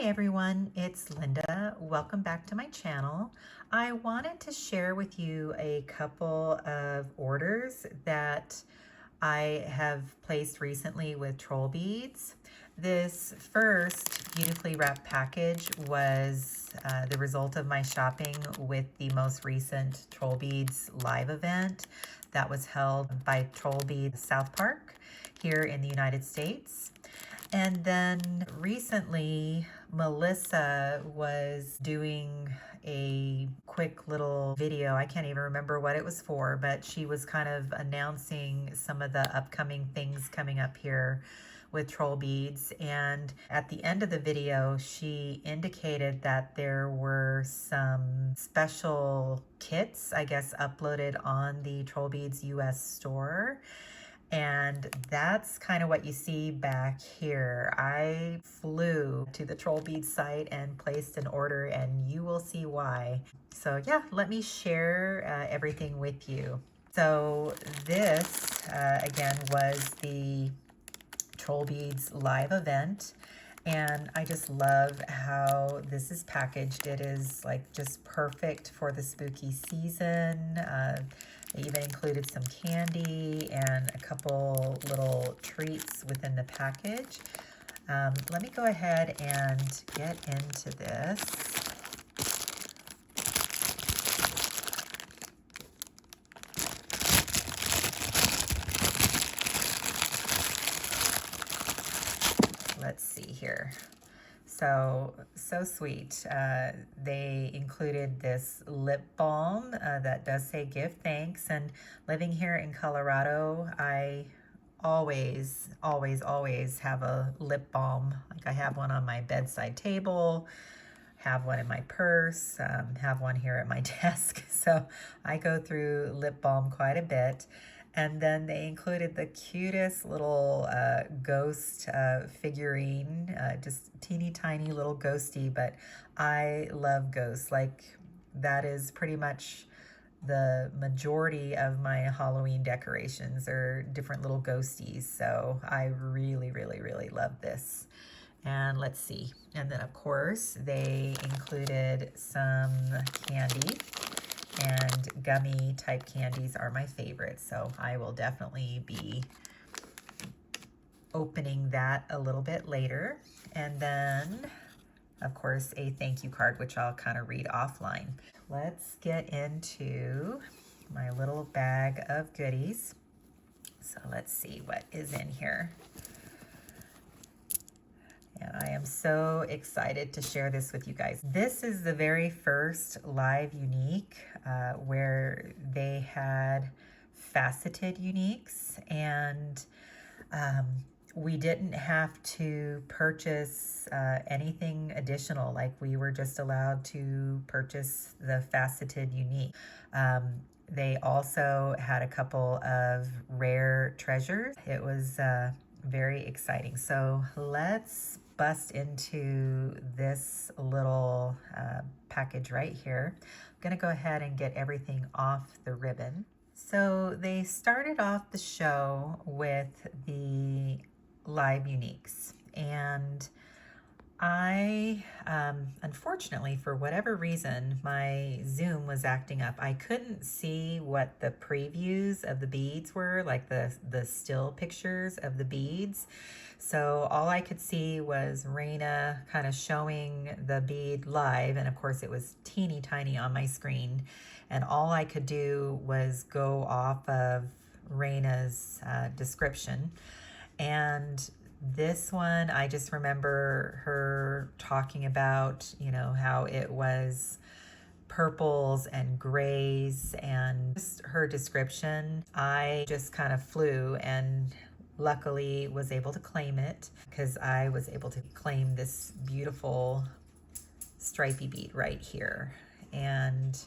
Hi everyone, it's Linda. Welcome back to my channel. I wanted to share with you a couple of orders that I have placed recently with Trollbeads. This first beautifully wrapped package was the result of my shopping with the most recent Trollbeads live event that was held by Trollbeads South Park here in the United States. And then recently, Melissa was doing a quick little video. I can't even remember what it was for, but she was kind of announcing some of the upcoming things coming up here with Trollbeads. And at the end of the video, she indicated that there were some special kits, I guess, uploaded on the Trollbeads US store. And that's kind of what you see back here. I flew to the Trollbeads site and placed an order, and you will see why. So yeah, let me share everything with you. So this, again, was the Trollbeads live event. And I just love how this is packaged. It is like just perfect for the spooky season. They even included some candy and a couple little treats within the package. Let me go ahead and get into this. Let's see here. So sweet. They included this lip balm that does say give thanks. And living here in Colorado, I always have a lip balm. Like I have one on my bedside table, have one in my purse, have one here at my desk. So I go through lip balm quite a bit. And then they included the cutest little ghost figurine, just teeny tiny little ghosty, but I love ghosts. Like that is pretty much the majority of my Halloween decorations are different little ghosties. So I really love this. And let's see. And then of course they included some candy. And gummy type candies are my favorite, so I will definitely be opening that a little bit later. And then, of course, a thank you card, which I'll kind of read offline. Let's get into my little bag of goodies. So let's see what is in here. And I am so excited to share this with you guys. This is the very first live unique where they had faceted uniques, and we didn't have to purchase anything additional. Like we were just allowed to purchase the faceted unique. They also had a couple of rare treasures. It was very exciting. So let's bust into this little package right here. I'm gonna go ahead and get everything off the ribbon. So they started off the show with the live uniques, and I, unfortunately, for whatever reason, my Zoom was acting up. I couldn't see what the previews of the beads were, like the still pictures of the beads. So all I could see was Raina kind of showing the bead live, and of course it was teeny tiny on my screen. And all I could do was go off of Raina's description. And this one, I just remember her talking about, you know, how it was purples and grays, and just her description. I just kind of flew and luckily was able to claim it, because I was able to claim this beautiful stripy bead right here. And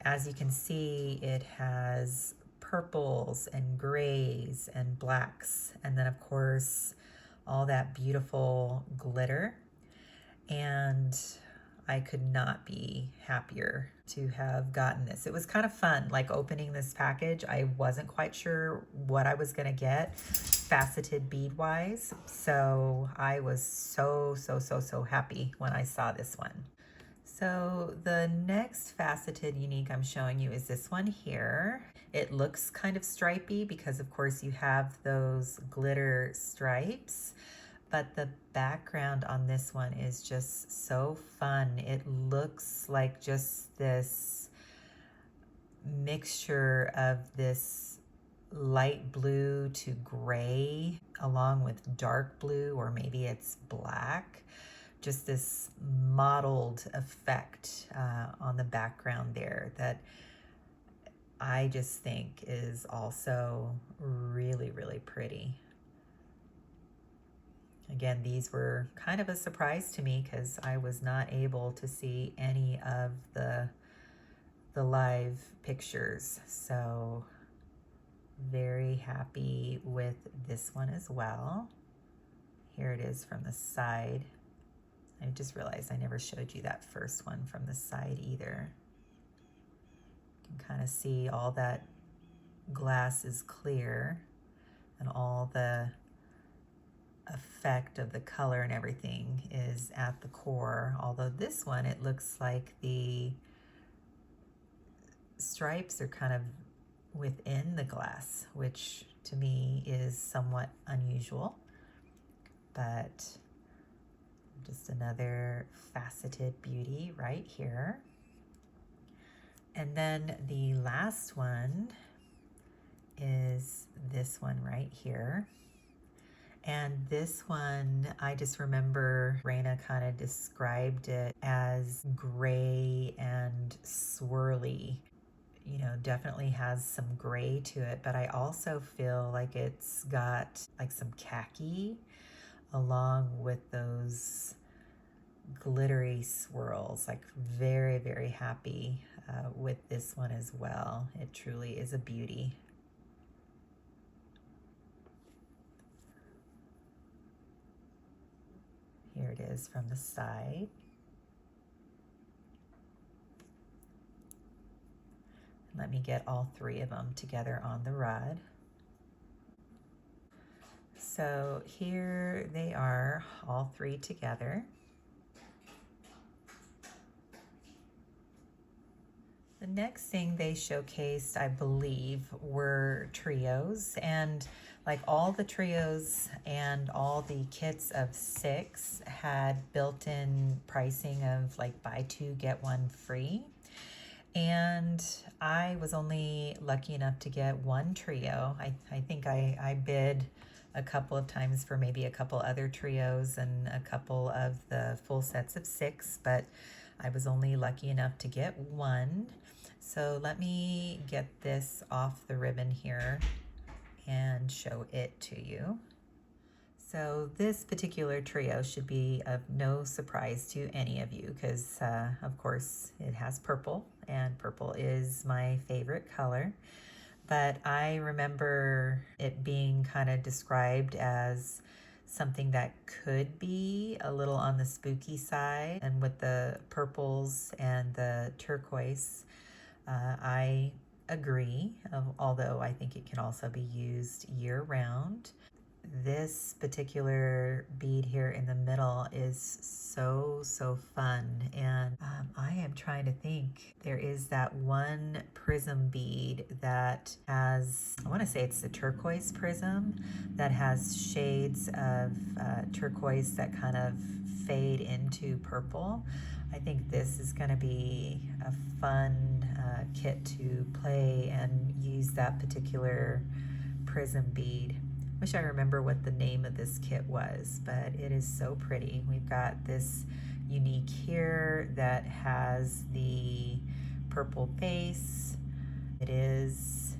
as you can see, it has purples and grays and blacks, and then of course all that beautiful glitter. And I could not be happier to have gotten this. It was kind of fun, like opening this package. I wasn't quite sure what I was gonna get, faceted bead wise. So I was so happy when I saw this one. So the next faceted unique I'm showing you is this one here. It looks kind of stripy because of course you have those glitter stripes, but the background on this one is just so fun. It looks like just this mixture of this light blue to gray along with dark blue, or maybe it's black. Just this mottled effect on the background there that I just think is also really pretty. Again, these were kind of a surprise to me because I was not able to see any of the live pictures. So very happy with this one as well. Here it is from the side. I just realized I never showed you that first one from the side either. You can kind of see all that glass is clear and all the effect of the color and everything is at the core. Although this one, it looks like the stripes are kind of within the glass, which to me is somewhat unusual, but just another faceted beauty right here. And then the last one is this one right here. And this one, I just remember Raina kind of described it as gray and swirly. You know, definitely has some gray to it, but I also feel like it's got like some khaki along with those glittery swirls. Like very happy with this one as well. It truly is a beauty. Here it is from the side. Let me get all three of them together on the rod. So here they are, all three together. The next thing they showcased, I believe, were trios, and like all the trios and all the kits of 6 had built-in pricing of like buy 2 get 1 free. And I was only lucky enough to get 1 trio. I think I bid a couple of times for maybe a couple other trios and a couple of the full sets of 6, but I was only lucky enough to get 1. So let me get this off the ribbon here and show it to you. So this particular trio should be of no surprise to any of you because, of course, it has purple, and purple is my favorite color. But I remember it being kind of described as something that could be a little on the spooky side, and with the purples and the turquoise, I agree, although I think it can also be used year-round. This particular bead here in the middle is so fun, and I am trying to think. There is that one prism bead that has, I want to say it's the turquoise prism, that has shades of turquoise that kind of fade into purple. I think this is going to be a fun kit to play and use that particular prism bead. Wish I remember what the name of this kit was, but it is so pretty. We've got this unique here that has the purple base. It is,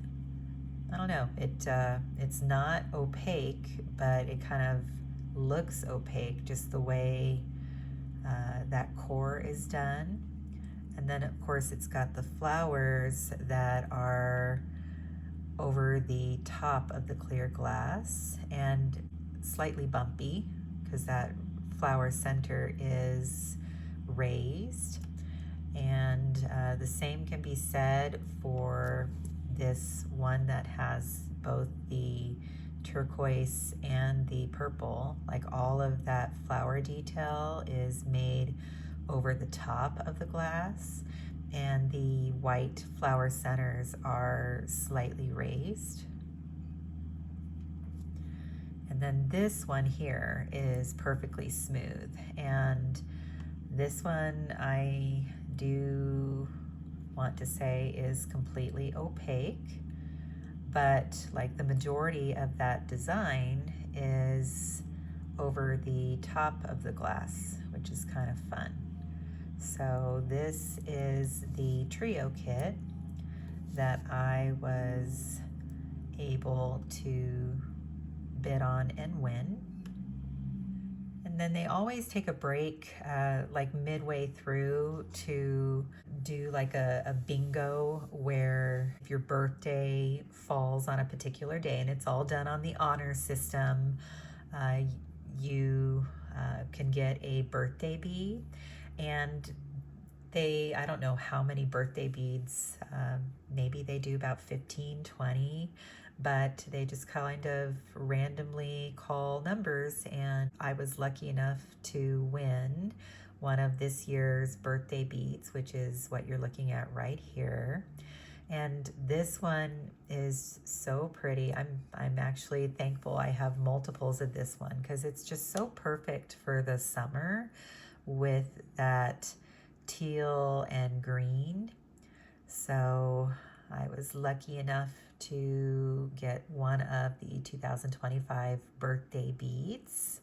I don't know, it's not opaque, but it kind of looks opaque just the way that core is done. And then of course it's got the flowers that are over the top of the clear glass and slightly bumpy because that flower center is raised. And the same can be said for this one that has both the turquoise and the purple, like all of that flower detail is made over the top of the glass, and the white flower centers are slightly raised. And then this one here is perfectly smooth, and this one I do want to say is completely opaque, but like the majority of that design is over the top of the glass, which is kind of fun. So this is the trio kit that I was able to bid on and win. And then they always take a break like midway through to do like a bingo where if your birthday falls on a particular day, and it's all done on the honor system, you can get a birthday bead. And I don't know how many birthday beads, maybe they do about 15, 20, but they just kind of randomly call numbers, and I was lucky enough to win one of this year's birthday beads, which is what you're looking at right here. And this one is so pretty. I'm actually thankful I have multiples of this one because it's just so perfect for the summer with that teal and green. So I was lucky enough to get one of the 2025 birthday beads.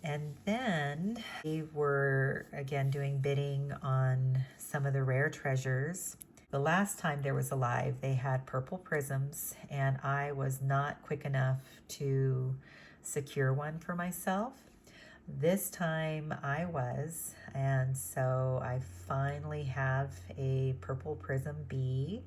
And then we were again doing bidding on some of the rare treasures. The last time there was a live, they had purple prisms, and I was not quick enough to secure one for myself. This time I was, and so I finally have a purple prism bead,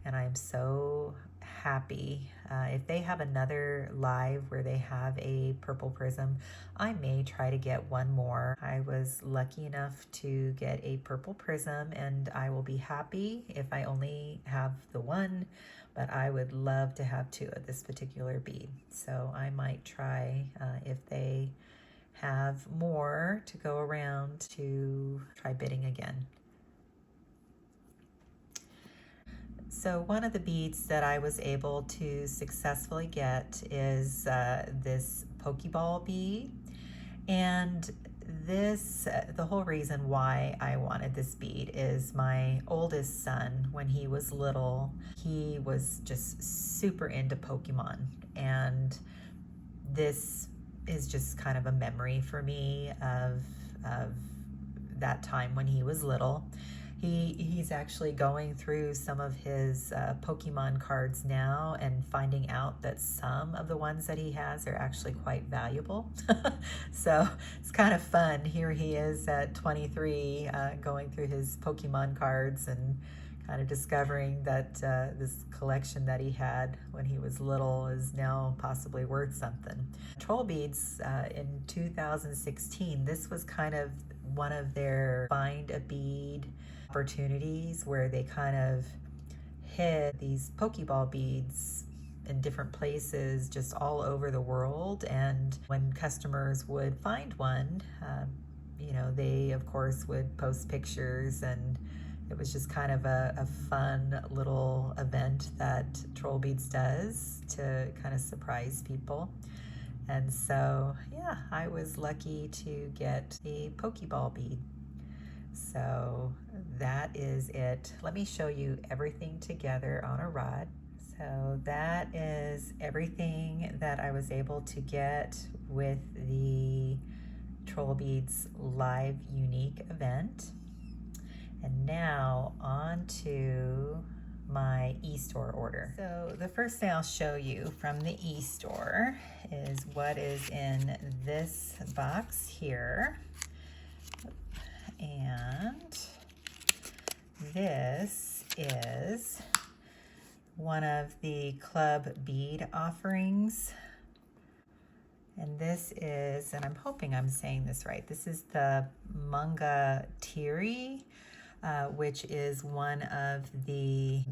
and I'm so happy. If they have another live where they have a purple prism, I may try to get one more. I was lucky enough to get a purple prism, and I will be happy if I only have the one, but I would love to have two of this particular bead. So I might try, if they have more to go around, to try bidding again. So one of the beads that I was able to successfully get is this Pokeball bead. And this, the whole reason why I wanted this bead is my oldest son, when he was little, he was just super into Pokemon. And this is just kind of a memory for me of that time when he was little. He's actually going through some of his Pokemon cards now and finding out that some of the ones that he has are actually quite valuable. So it's kind of fun. Here he is at 23 going through his Pokemon cards and kind of discovering that this collection that he had when he was little is now possibly worth something. Trollbeads in 2016, this was kind of one of their find a bead opportunities where they kind of hid these Pokeball beads in different places just all over the world. And when customers would find one, you know, they of course would post pictures, and it was just kind of a fun little event that Trollbeads does to kind of surprise people. And so, yeah, I was lucky to get a Pokeball bead. So that is it. Let me show you everything together on a rod. So that is everything that I was able to get with the Trollbeads Live Unique event. And now on to my e-store order. So the first thing I'll show you from the e-store is what is in this box here. And this is one of the club bead offerings. And this is, and I'm hoping I'm saying this right, this is the Manga Tiri, which is one of the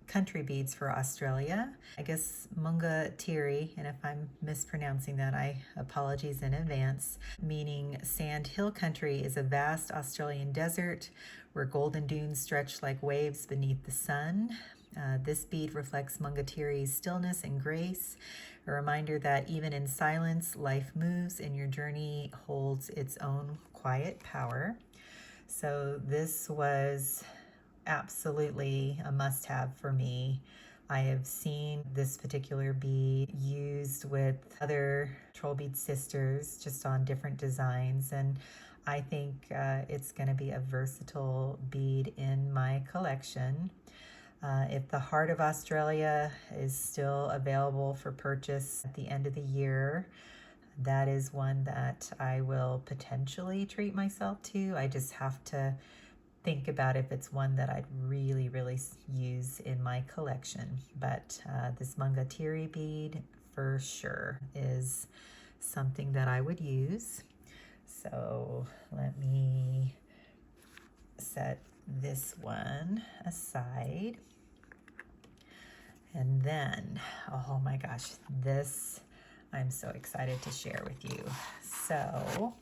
country beads for Australia. I guess Munga Tiri, and if I'm mispronouncing that, I apologies in advance, meaning sand hill country is a vast Australian desert where golden dunes stretch like waves beneath the sun. This bead reflects Munga Tiri's stillness and grace, a reminder that even in silence, life moves and your journey holds its own quiet power. So this was absolutely a must-have for me. I have seen this particular bead used with other Trollbead sisters just on different designs, and I think it's going to be a versatile bead in my collection. If the Heart of Australia is still available for purchase at the end of the year, that is one that I will potentially treat myself to. I just have to think about if it's one that I'd really use in my collection. But this Munga Tiri bead for sure is something that I would use. So let me set this one aside. And then, oh my gosh, this I'm so excited to share with you. So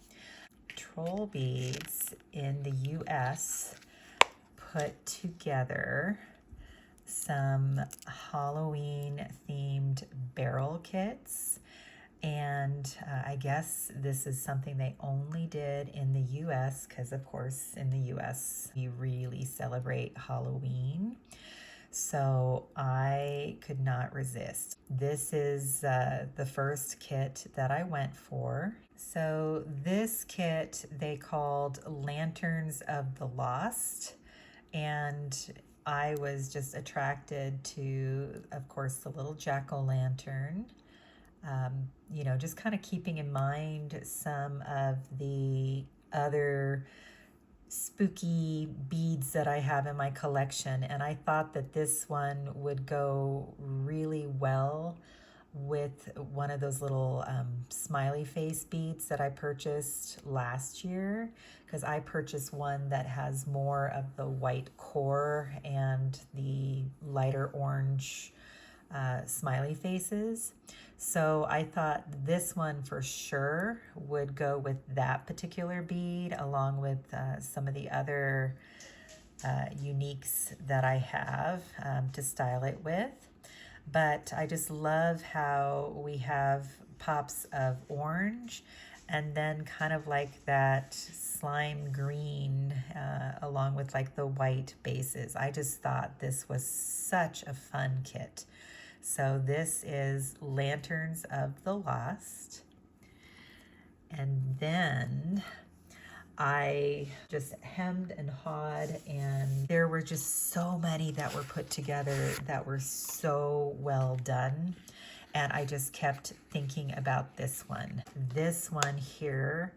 Trollbeads in the US put together some Halloween themed barrel kits, and I guess this is something they only did in the US because of course in the US we really celebrate Halloween. So I could not resist. This is the first kit that I went for. So this kit they called Lanterns of the Lost, and I was just attracted to, of course, the little jack-o'-lantern. You know, just kind of keeping in mind some of the other spooky beads that I have in my collection, and I thought that this one would go really well with one of those little smiley face beads that I purchased last year, because I purchased one that has more of the white core and the lighter orange smiley faces. So I thought this one for sure would go with that particular bead, along with some of the other uniques that I have to style it with. But I just love how we have pops of orange and then kind of like that slime green along with like the white bases. I just thought this was such a fun kit. So this is Lanterns of the Lost. And then I just hemmed and hawed, and there were just so many that were put together that were so well done. And I just kept thinking about this one. This one here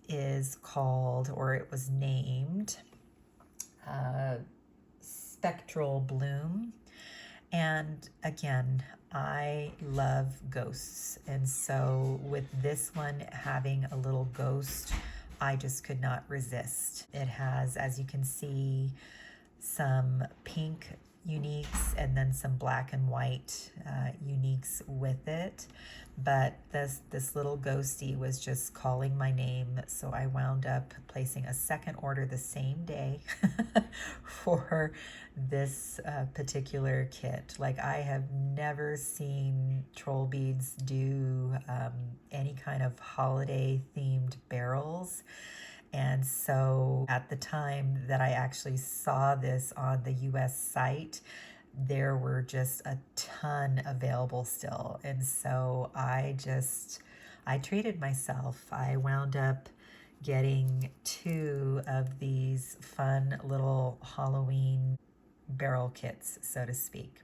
is called, or it was named, Spectral Bloom. And again, I love ghosts. And so with this one having a little ghost, I just could not resist. It has, as you can see, some pink uniques and then some black and white uniques with it. But this little ghosty was just calling my name, so I wound up placing a second order the same day for this particular kit. Like, I have never seen Trollbeads do any kind of holiday themed barrels. And so at the time that I actually saw this on the US site, there were just a ton available still. And so I treated myself. I wound up getting 2 of these fun little Halloween barrel kits, so to speak.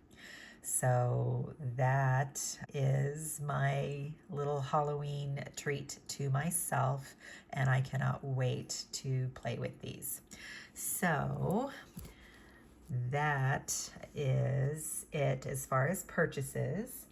So that is my little Halloween treat to myself, and I cannot wait to play with these. So that is it as far as purchases.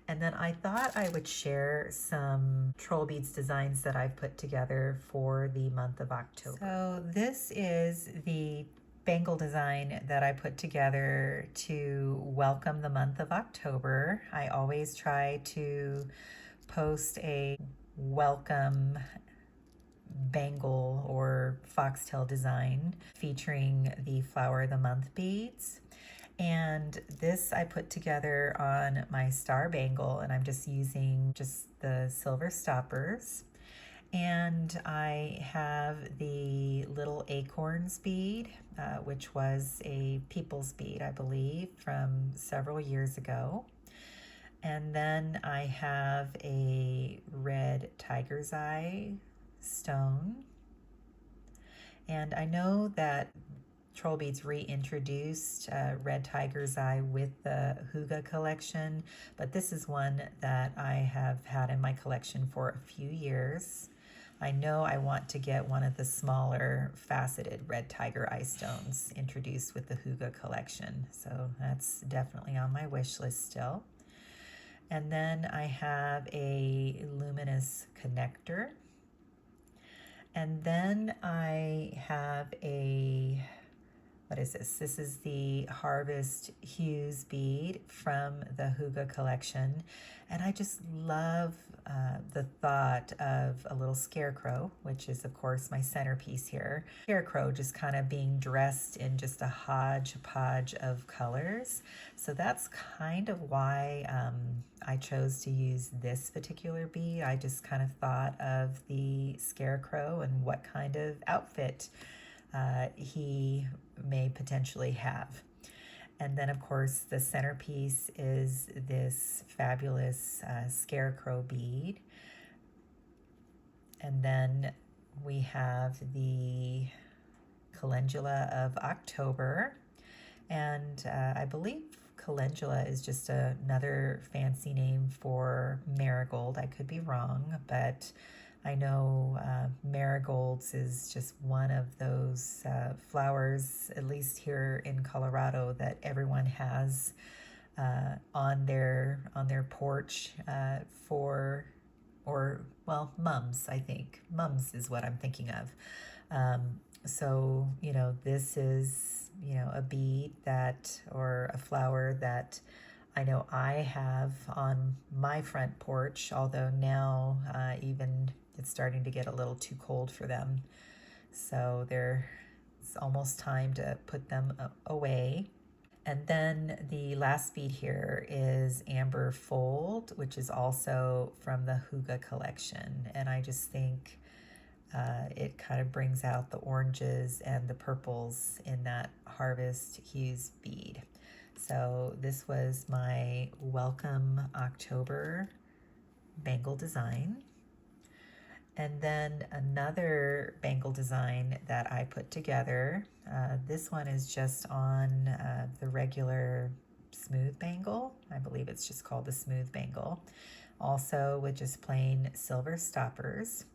And then I thought I would share some Trollbeads designs that I've put together for the month of October. So this is the bangle design that I put together to welcome the month of October. I always try to post a welcome bangle or foxtail design featuring the flower of the month beads. And this I put together on my star bangle, and I'm just using just the silver stoppers. And I have the little acorns bead, which was a people's bead, I believe, from several years ago. And then I have a red tiger's eye stone. And I know that Trollbeads reintroduced red tiger's eye with the Hygge collection, but this is one that I have had in my collection for a few years. I know I want to get one of the smaller faceted red tiger eye stones introduced with the Hygge collection, so that's definitely on my wish list still. And then I have a luminous connector. And then I have a, what is this? This is the Harvest Hues bead from the Hygge collection. And I just love the thought of a little scarecrow, which is of course my centerpiece here. Scarecrow just kind of being dressed in just a hodgepodge of colors. So that's kind of why I chose to use this particular bead. I just kind of thought of the scarecrow and what kind of outfit he may potentially have. And then of course the centerpiece is this fabulous scarecrow bead. And then we have the calendula of October. And I believe calendula is just another fancy name for marigold. I could be wrong, but I know marigolds is just one of those flowers, at least here in Colorado, that everyone has on their porch well, mums, I think. Mums is what I'm thinking of. So, you know, this is, you know, a bead that, or a flower that I know I have on my front porch, although now even it's starting to get a little too cold for them. So it's almost time to put them away. And then the last bead here is Amber Fold, which is also from the Hygge collection. And I just think it kind of brings out the oranges and the purples in that Harvest Hues bead. So this was my Welcome October bangle design. And then another bangle design that I put together, this one is just on the regular smooth bangle. I believe it's just called the smooth bangle. Also with just plain silver stoppers.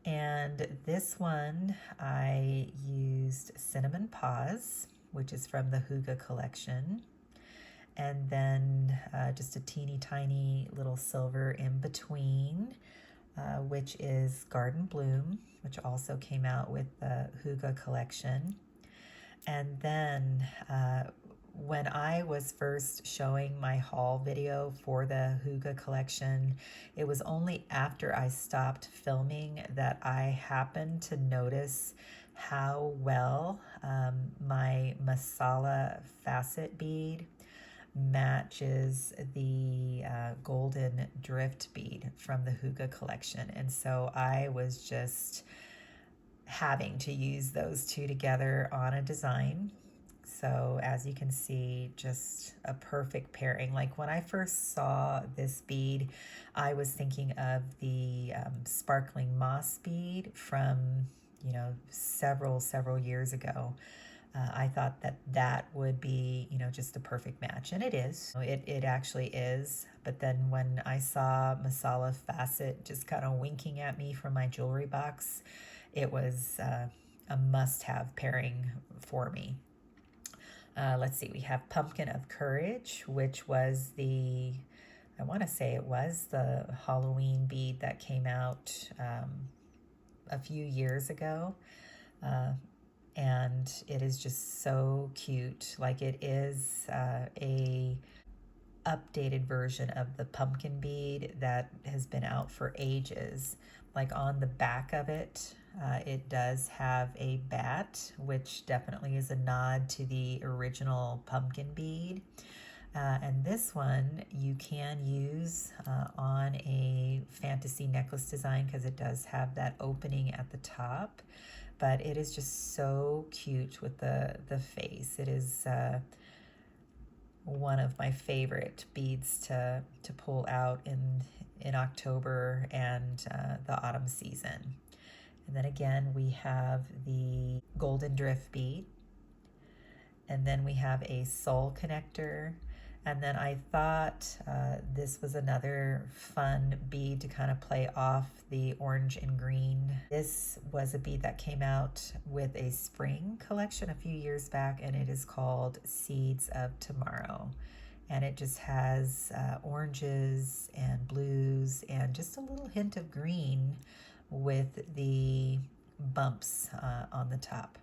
And this one I used Cinnamon Paws, which is from the Hygge collection. And then just a teeny tiny little silver in between, which is Garden Bloom, which also came out with the Hygge collection. And then when I was first showing my haul video for the Hygge collection, it was only after I stopped filming that I happened to notice how well my masala facet bead matches the golden drift bead from the Hygge collection. And so I was just having to use those two together on a design. So as you can see, just a perfect pairing. Like when I first saw this bead, I was thinking of the sparkling moss bead from, you know, several years ago. I thought that would be, you know, just a perfect match, and it is. It actually is. But then when I saw Masala Facet just kind of winking at me from my jewelry box, it was a must-have pairing for me. Let's see, we have Pumpkin of Courage, which was I want to say it was the Halloween bead that came out a few years ago. and it is just so cute. Like, it is a updated version of the pumpkin bead that has been out for ages. Like, on the back of it, it does have a bat, which definitely is a nod to the original pumpkin bead. And this one you can use on a fantasy necklace design because it does have that opening at the top. But it is just so cute with the face. It is one of my favorite beads to pull out in October and the autumn season. And then again, we have the golden drift bead. And then we have a soul connector. And then I thought this was another fun bead to kind of play off the orange and green. This was a bead that came out with a spring collection a few years back, and it is called Seeds of Tomorrow. And it just has oranges and blues and just a little hint of green with the bumps on the top.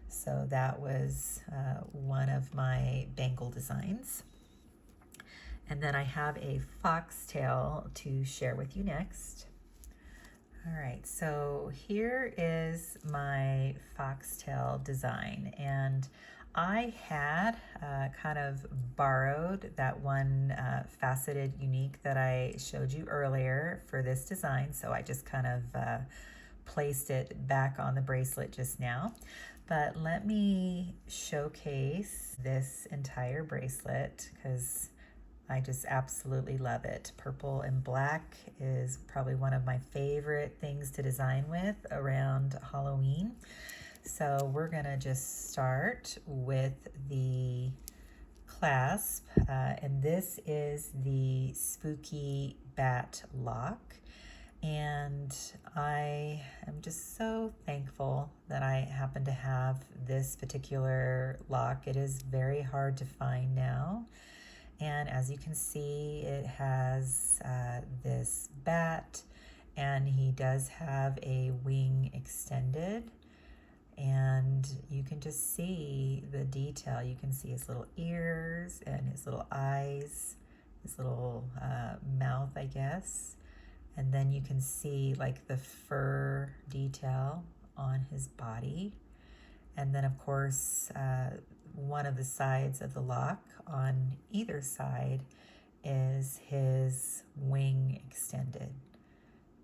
So that was one of my bangle designs. And then I have a foxtail to share with you next. All right, so here is my foxtail design. And I had kind of borrowed that one faceted unique that I showed you earlier for this design. So I just kind of placed it back on the bracelet just now. But let me showcase this entire bracelet because I just absolutely love it. Purple and black is probably one of my favorite things to design with around Halloween. So we're gonna just start with the clasp, and this is the Spooky Bat Lock. And I am just so thankful that I happen to have this particular lock. It is very hard to find now. And as you can see, it has this bat, and he does have a wing extended. And you can just see the detail. You can see his little ears and his little eyes, his little mouth, I guess. And then you can see like the fur detail on his body. And then of course, one of the sides of the lock on either side is his wing extended.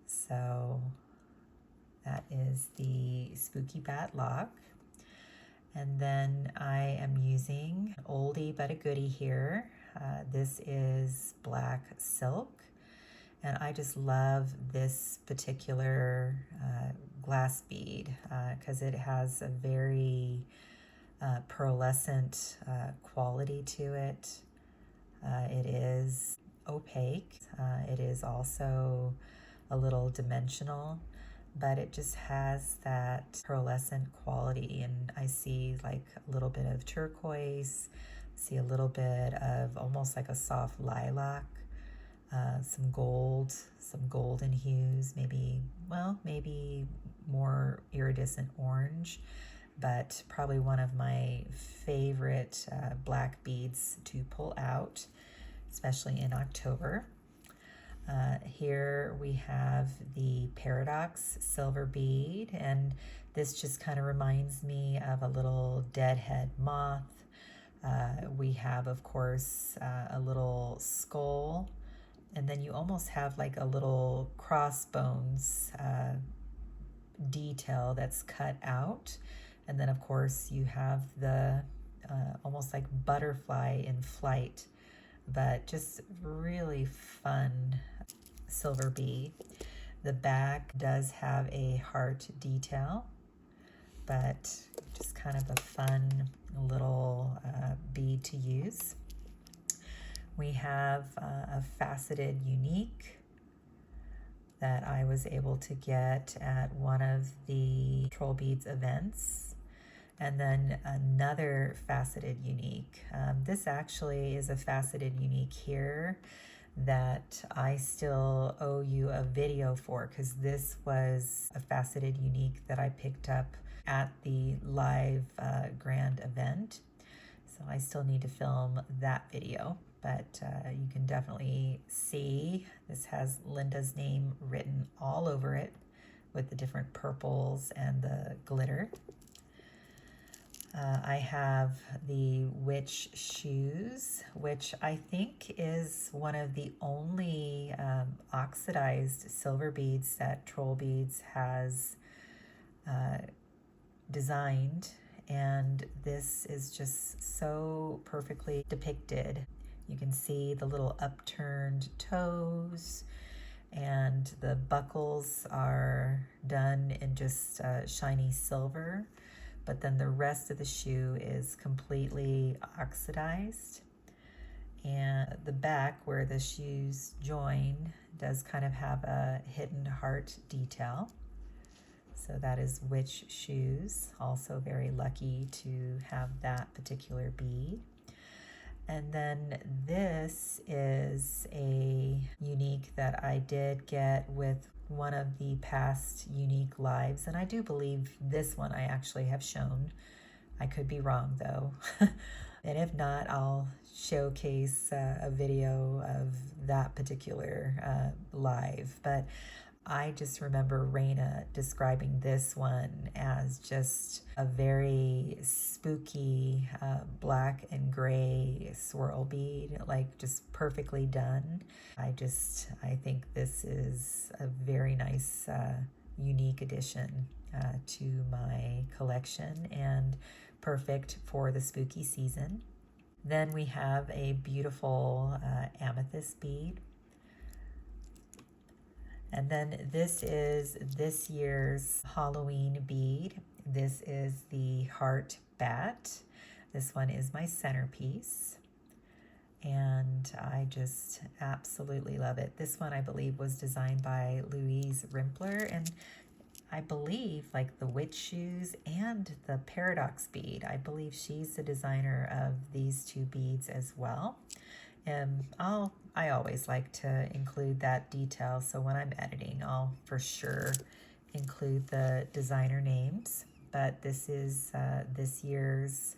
So that is the Spooky Bat Lock. And then I am using an oldie but a goodie here. This is black silk. And I just love this particular glass bead because it has a very pearlescent quality to it. It is opaque. It is also a little dimensional, but it just has that pearlescent quality. And I see like a little bit of turquoise, see a little bit of almost like a soft lilac, some gold, some golden hues, maybe more iridescent orange, but probably one of my favorite black beads to pull out, especially in October. Here we have the Paradox silver bead, and this just kind of reminds me of a little deadhead moth. We have, of course, a little skull, and then you almost have like a little crossbones detail that's cut out. And then of course you have the almost like butterfly in flight, but just really fun silver bead. The back does have a heart detail, but just kind of a fun little bead to use. We have a faceted unique that I was able to get at one of the Trollbeads events. And then another faceted unique. This actually is a faceted unique here that I still owe you a video for, because this was a faceted unique that I picked up at the live grand event. So I still need to film that video, but you can definitely see this has Linda's name written all over it with the different purples and the glitter. I have the witch shoes, which I think is one of the only oxidized silver beads that Trollbeads has designed, and this is just so perfectly depicted. You can see the little upturned toes, and the buckles are done in just shiny silver, but then the rest of the shoe is completely oxidized. And the back where the shoes join does kind of have a hidden heart detail. So that is witch shoes. Also very lucky to have that particular bead. And then this is a unique that I did get with one of the past unique lives, and I do believe this one I actually have shown. I could be wrong though. And if not, I'll showcase a video of that particular live. But I just remember Raina describing this one as just a very spooky black and gray swirl bead, like just perfectly done. I think this is a very nice, unique addition to my collection and perfect for the spooky season. Then we have a beautiful amethyst bead. And then this is this year's Halloween bead. This is the heart bat. This one is my centerpiece, and I just absolutely love it. This one I believe was designed by Louise Rimpler, and I believe like the witch shoes and the paradox bead, I believe she's the designer of these two beads as well. I always like to include that detail, so when I'm editing, I'll for sure include the designer names. But this is this year's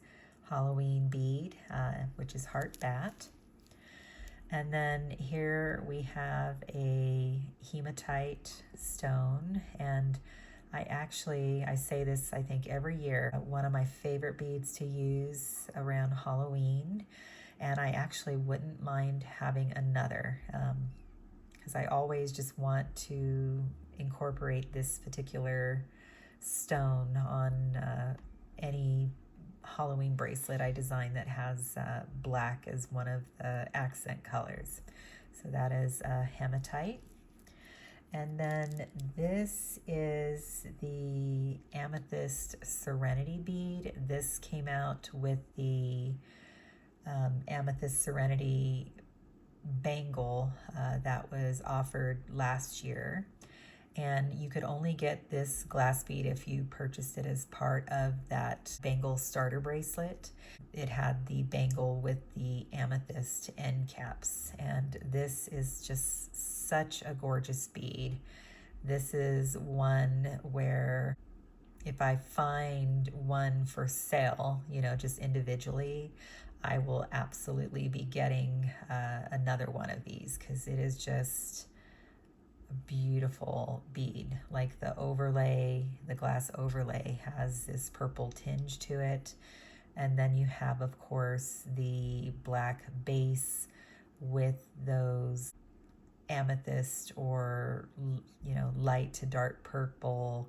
Halloween bead, which is heart bat. And then here we have a hematite stone, and I say this I think every year, one of my favorite beads to use around Halloween. And I actually wouldn't mind having another, because I always just want to incorporate this particular stone on any Halloween bracelet I design that has black as one of the accent colors. So that is hematite. And then this is the amethyst serenity bead. This came out with the amethyst serenity bangle that was offered last year, and you could only get this glass bead if you purchased it as part of that bangle starter bracelet. It had the bangle with the amethyst end caps, and this is just such a gorgeous bead. This is one where if I find one for sale, just individually, I will absolutely be getting another one of these, because it is just a beautiful bead. Like the overlay, the glass overlay has this purple tinge to it. And then you have, of course, the black base with those amethyst or, light to dark purple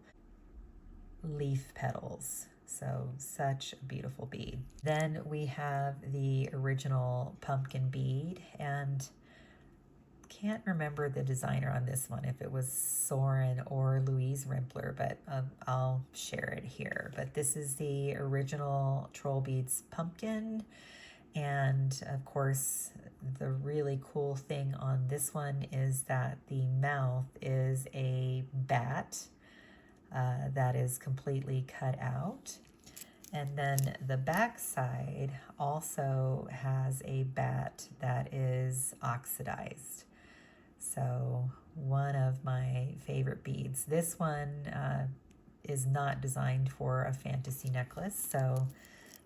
leaf petals. So such a beautiful bead. Then we have the original pumpkin bead, and can't remember the designer on this one, if it was Soren or Louise Rimpler, but I'll share it here. But this is the original Trollbeads pumpkin, and of course the really cool thing on this one is that the mouth is a bat that is completely cut out. And then the back side also has a bat that is oxidized. So one of my favorite beads. This one is not designed for a fantasy necklace. So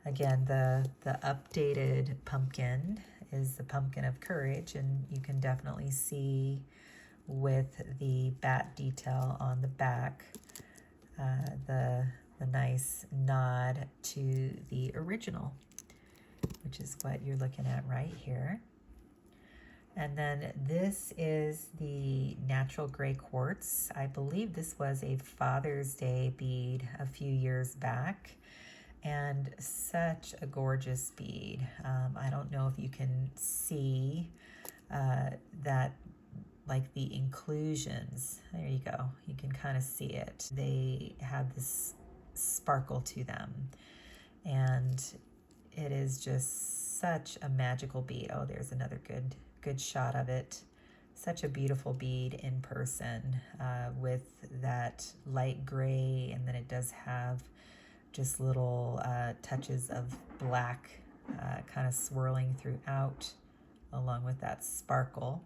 again, the updated pumpkin is the pumpkin of courage, and you can definitely see with the bat detail on the back the nice nod to the original, which is what you're looking at right here. And then this is the natural gray quartz. I believe this was a Father's Day bead a few years back, and such a gorgeous bead. I don't know if you can see that, like the inclusions. There you go. You can kind of see it. They have this sparkle to them, and it is just such a magical bead. Oh, there's another good shot of it. Such a beautiful bead in person with that light gray, and then it does have just little touches of black kind of swirling throughout, along with that sparkle.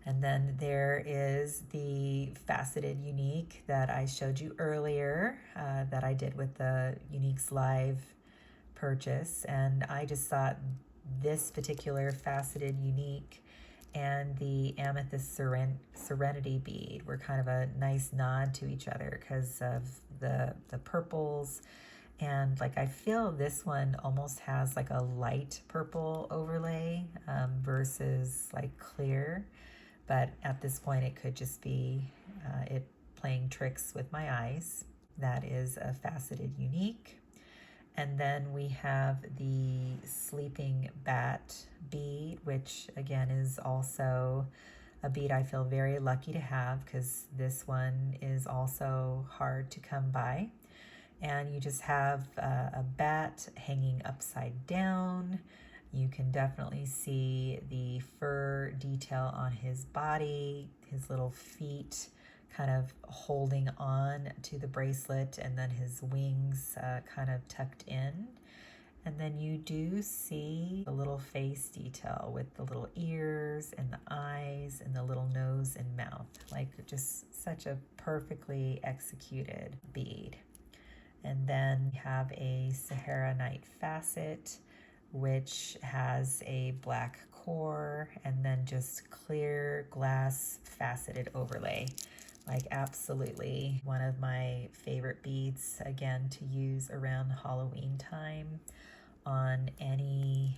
And then there is the faceted unique that I showed you earlier that I did with the Uniques Live purchase. And I just thought this particular faceted unique and the Amethyst Serenity bead were kind of a nice nod to each other because of the purples. And like, I feel this one almost has like a light purple overlay versus like clear. But at this point, it could just be it playing tricks with my eyes. That is a faceted unique. And then we have the sleeping bat bead, which again is also a bead I feel very lucky to have, because this one is also hard to come by. And you just have a bat hanging upside down. You can definitely see the fur detail on his body, his little feet kind of holding on to the bracelet, and then his wings kind of tucked in. And then you do see the little face detail with the little ears and the eyes and the little nose and mouth. Like, just such a perfectly executed bead. And then we have a Sahara Night facet, which has a black core and then just clear glass faceted overlay. Like, absolutely one of my favorite beads, again, to use around Halloween time on any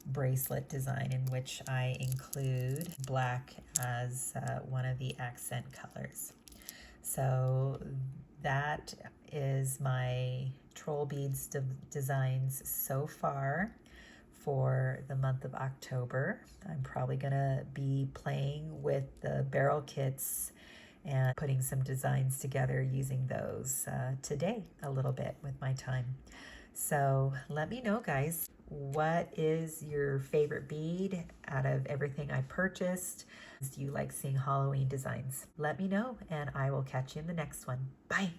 bracelet design in which I include black as one of the accent colors. So that is my Trollbeads designs so far for the month of October. I'm probably gonna be playing with the barrel kits and putting some designs together using those today a little bit with my time. So let me know, guys, what is your favorite bead out of everything I purchased? Do you like seeing Halloween designs? Let me know, and I will catch you in the next one. Bye.